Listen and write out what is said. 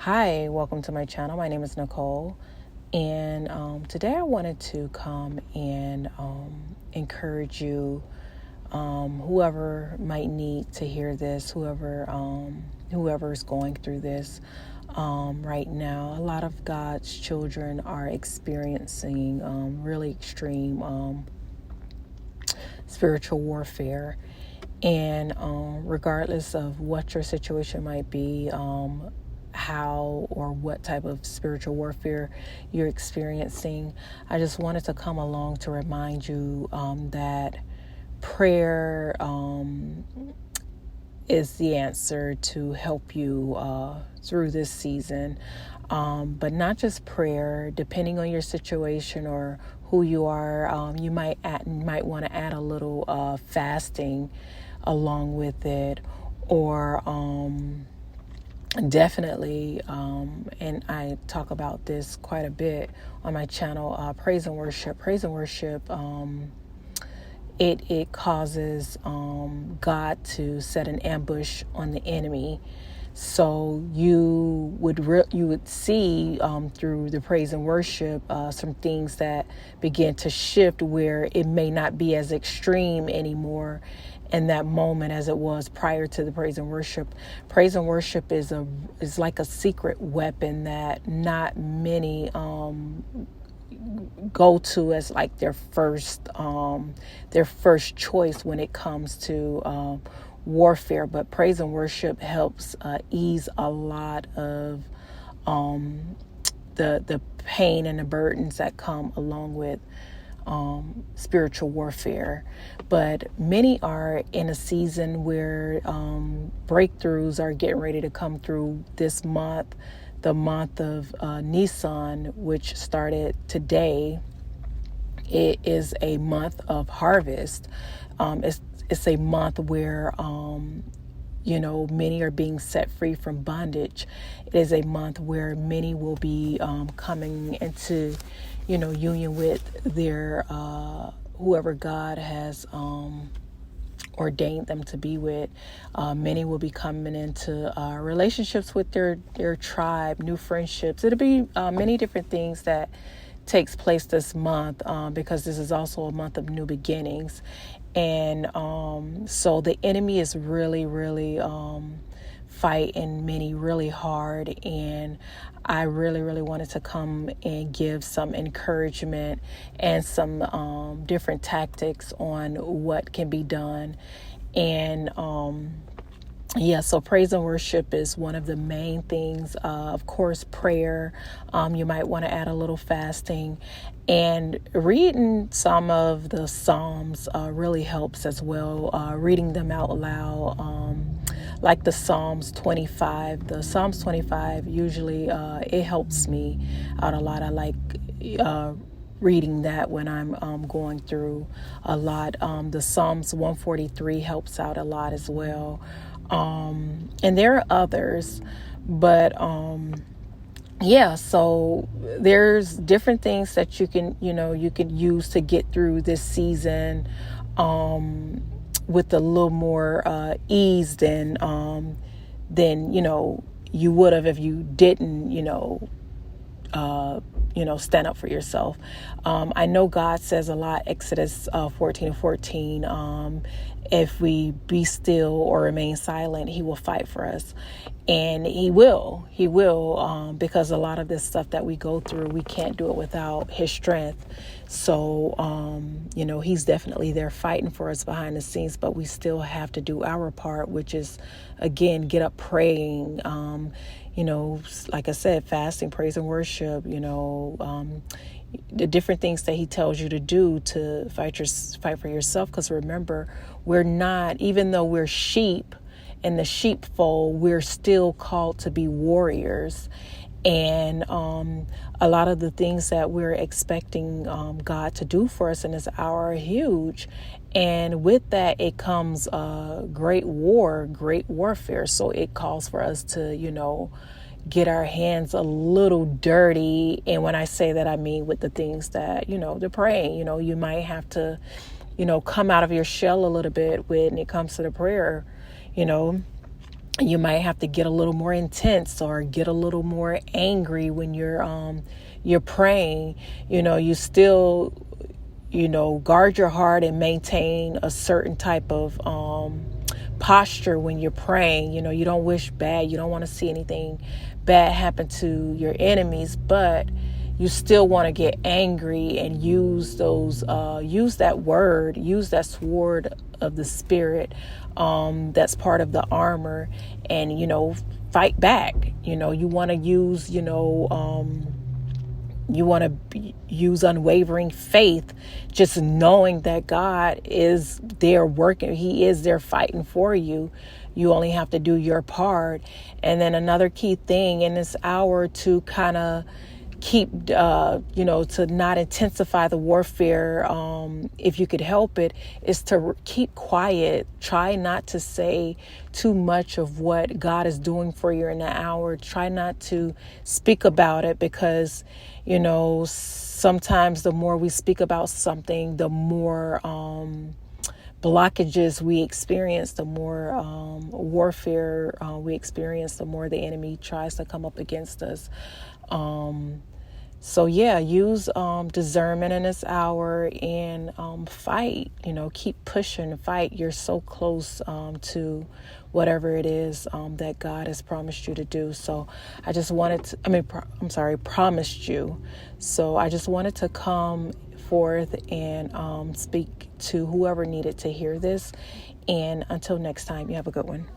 Hi, welcome to my channel. My name is Nicole, and today I wanted to come and encourage you, whoever might need to hear this, whoever is going through this right now. A lot of God's children are experiencing really extreme spiritual warfare, and regardless of what your situation might be, how or what type of spiritual warfare you're experiencing, I just wanted to come along to remind you that prayer is the answer to help you through this season. But not just prayer, depending on your situation or who you are, you might want to add a little fasting along with it, or definitely, and I talk about this quite a bit on my channel, praise and worship. Praise and worship, it causes God to set an ambush on the enemy. So you would see through the praise and worship some things that begin to shift, where it may not be as extreme anymore in that moment as it was prior to the praise and worship. Praise and worship is like a secret weapon that not many go to as like their first choice when it comes to warfare. But praise and worship helps ease a lot of the pain and the burdens that come along with spiritual warfare. But many are in a season where breakthroughs are getting ready to come through this month, the month of Nisan, which started today. It is a month of harvest. It's a month where many are being set free from bondage. It is a month where many will be coming into union with their whoever God has ordained them to be with. Many will be coming into relationships with their tribe, new friendships. It'll be many different things that takes place this month, because this is also a month of new beginnings. And so the enemy is really, really fighting many really hard. And I really, really wanted to come and give some encouragement and some different tactics on what can be done. And so praise and worship is one of the main things. Of course, prayer. You might want to add a little fasting, and reading some of the Psalms really helps as well. Reading them out loud, like the Psalms 25. The Psalms 25 usually it helps me out a lot. I like reading that when I'm going through a lot. The Psalms 143 helps out a lot as well. And there are others, but so there's different things that you can use to get through this season with a little more ease than you would have if you didn't stand up for yourself. I know God says a lot, Exodus 14:14, if we be still or remain silent, he will fight for us. And he will, because a lot of this stuff that we go through, we can't do it without his strength. So, he's definitely there fighting for us behind the scenes, but we still have to do our part, which is, again, get up praying, like I said, fasting, praise and worship, the different things that he tells you to do to fight for yourself. Because remember, we're not, even though we're sheep in the sheepfold, we're still called to be warriors. And a lot of the things that we're expecting God to do for us in this hour are huge. And with that, it comes great warfare. So it calls for us to, get our hands a little dirty. And when I say that, I mean with the things that, the praying, you might have to, come out of your shell a little bit when it comes to the prayer, You might have to get a little more intense or get a little more angry when you're praying. You still, guard your heart and maintain a certain type of posture when you're praying. You don't wish bad. You don't want to see anything bad happen to your enemies, but you still want to get angry and use that word, use that sword of the Spirit, that's part of the armor, and fight back. You want to use use unwavering faith, just knowing that God is there working. He is there fighting for you. You only have to do your part. And then another key thing in this hour to kind of keep, to not intensify the warfare, if you could help it, is to keep quiet. Try not to say too much of what God is doing for you in the hour. Try not to speak about it, because, sometimes the more we speak about something, the more blockages we experience, the more warfare we experience, the more the enemy tries to come up against us. So yeah, use discernment in this hour and fight. Keep pushing, fight. You're so close to whatever it is that God has promised you to do. So I just wanted to, promised you. So I just wanted to come forth and speak to whoever needed to hear this. And until next time, you have a good one.